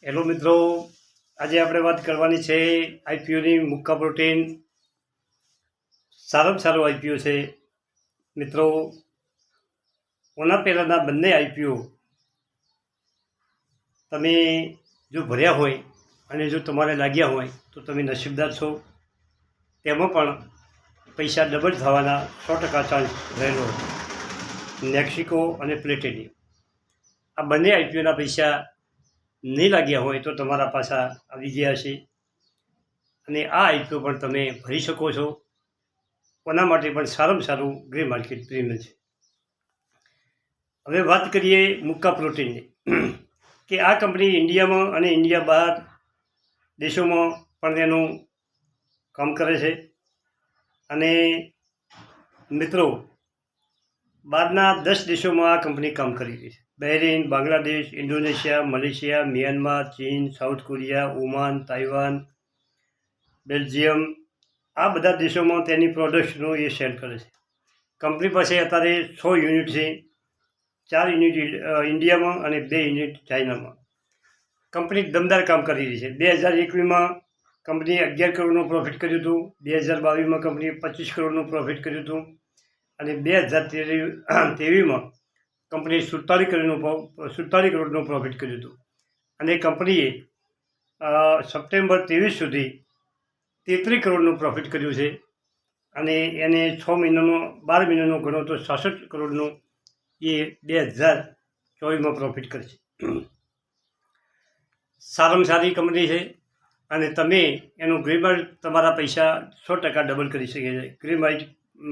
Hello મિત્રો, આજે આપણે વાત કરવાની છે આઈપીઓની. મુક્કા પ્રોટીન સારામાં સારો આઈપીઓ છે મિત્રો. ઓના પહેલાંના બંને આઈપીઓ તમે જો ભર્યા હોય અને જો તમારે લાગ્યા હોય તો તમે નસીબદાર છો. તેમાં પણ પૈસા ડબલ થવાના 100% ચાન્સ રહેલો. નેક્સિકો અને પ્લેટિનિયમ આ બંને આઈપીઓના પૈસા નહીં લાગ્યા હોય તો તમારા પાછા આવી ગયા છે અને આ આઈપીઓ પણ તમે ભરી શકો છો. કોના માટે પણ સારામાં સારું ગ્રે માર્કેટ પ્રીમિયમ છે. હવે વાત કરીએ મુક્કા પ્રોટીનની કે આ કંપની ઇન્ડિયામાં અને ઇન્ડિયા બહાર દેશોમાં પણ એનું કામ કરે છે. અને મિત્રો, બહારના 10 દેશોમાં આ કંપની કામ કરી રહી છે. Bahrain, Bangladesh, Indonesia, Malaysia, Myanmar, ચીન, South Korea, Oman, Taiwan, Belgium, આ બધા દેશોમાં તેની પ્રોડક્ટ્સનું એ સેલ કરે છે. કંપની પાસે અત્યારે 100 યુનિટ છે. 4 યુનિટ ઇન્ડિયામાં અને 2 યુનિટ ચાઇનામાં. કંપની દમદાર કામ કરી રહી છે. 2021માં કંપનીએ 11 કરોડનું પ્રોફિટ કર્યું હતું. 2022માં કંપનીએ 25 કરોડનું પ્રોફિટ કર્યું હતું અને 2023માં કંપનીએ 47 કરોડનું પ્રોફિટ કર્યું હતું. અને કંપનીએ સપ્ટેમ્બર 23 સુધી 33 કરોડનું પ્રોફિટ કર્યું છે. અને એને 6 મહિનાનો 12 મહિનાનો ગણો તો 66 કરોડનું એ 2024માં પ્રોફિટ કરશે. સારામાં સારી કંપની છે અને તમે એનું ગ્રે તમારા પૈસા 100% ડબલ કરી શકે છે. ગ્રે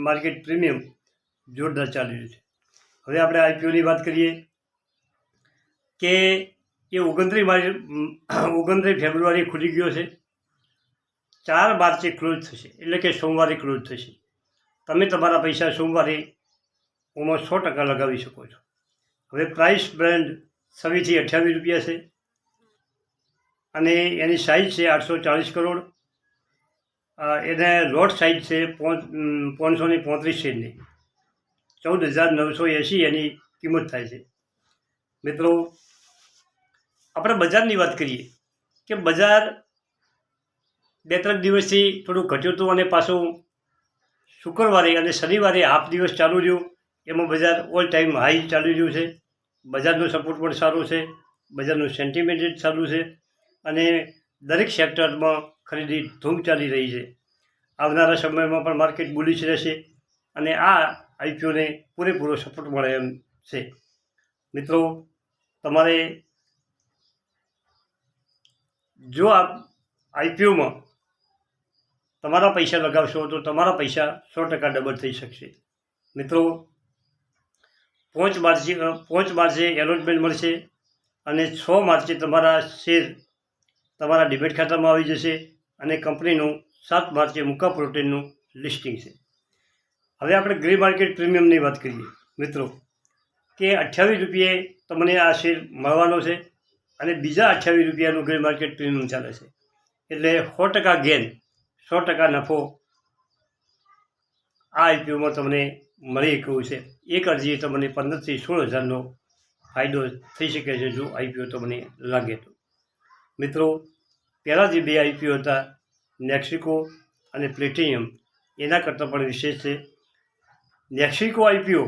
માર્કેટ પ્રીમિયમ જોરદાર ચાલી રહ્યું છે. હવે આપણે આઈપીઓની વાત કરીએ કે એ 29 ફેબ્રુઆરી ખુલી ગયો છે. 4 માર્ચે ક્લોઝ થશે, એટલે કે સોમવારે ક્લોઝ થશે. તમે તમારા પૈસા સોમવારે ઓમાં 100% લગાવી શકો છો. હવે પ્રાઇસ બ્રેન્ડ 26 થી 28 રૂપિયા છે અને એની સાઇઝ છે 840 કરોડ. એને લોટ સાઇઝ છે 535 શેરની. 14,980 એની કિંમત થાય છે. મિત્રો, આપણે બજારની વાત કરીએ કે બજાર 2-3 દિવસથી થોડું ઘટ્યું હતું અને પાછું શુક્રવારે અને શનિવારે હાફ દિવસ ચાલુ રહ્યું. એમાં બજાર ઓલ ટાઈમ હાઈ ચાલી રહ્યું છે. બજારનો સપોર્ટ પણ સારો છે. બજારનું સેન્ટિમેન્ટ સારું છે અને દરેક સેક્ટરમાં ખરીદી ધૂમ ચાલી રહી છે. આવનારા સમયમાં પણ માર્કેટ બુલિશ રહેશે અને આ આઈપીઓને પૂરેપૂરો સપોર્ટ મળે એમ છે. મિત્રો, તમારે જો આ આઈપીઓમાં તમારા પૈસા લગાવશો તો તમારા પૈસા 100% ડબલ થઈ શકશે. મિત્રો, 5 માર્ચે એલોટમેન્ટ મળશે અને 6 માર્ચે તમારા શેર તમારા ડિમેટ ખાતામાં આવી જશે અને કંપનીનું 7 માર્ચે મુક્કા પ્રોટીનનું લિસ્ટિંગ છે. હવે આપણે ગ્રે માર્કેટ પ્રીમિયમની વાત કરીએ મિત્રો કે 28 રૂપિયે તમને આ શેર મળવાનો છે અને બીજા 28 રૂપિયાનું ગ્રે માર્કેટ પ્રીમિયમ ચાલે છે. એટલે 100% ગેન, 100% નફો આ આઈપીઓમાં તમને મળી ગયું છે. એક અરજી તમને 15,000 થી 16,000નો ફાયદો થઈ શકે છે જો આઈપીઓ તમને લાગે તો. મિત્રો, પહેલાં જે 2 આઈપીઓ હતા નેક્સિકો અને પ્લેટિનિયમ એના કરતાં પણ વિશેષ છે. નેક્સિકો આઈપીઓ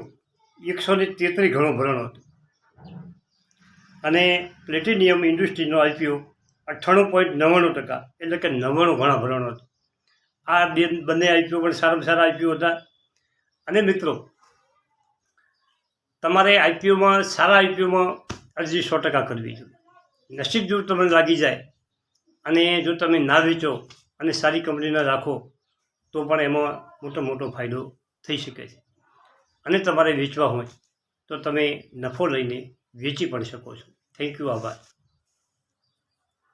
133 ઘણો ભરણો હતો અને પ્લેટિનિયમ ઇન્ડસ્ટ્રીનો આઈપીઓ 98.99%, એટલે કે 99 ઘણા ભરણો હતો. આ બંને આઈપીઓ પણ સારામાં સારા આઈપીઓ હતા. અને મિત્રો, તમારે આઈપીઓમાં સારા આઈપીઓમાં અરજી 100% કરવી જોઈએ. નસીબ જો તમને લાગી જાય અને જો તમે ના વેચો અને સારી કંપનીના રાખો તો પણ એમાં મોટો ફાયદો થઈ શકે છે. અને તમારે વેચવા હોય તો તમે નફો લઈને વેચી પણ શકો છો. Thank you. આભાર.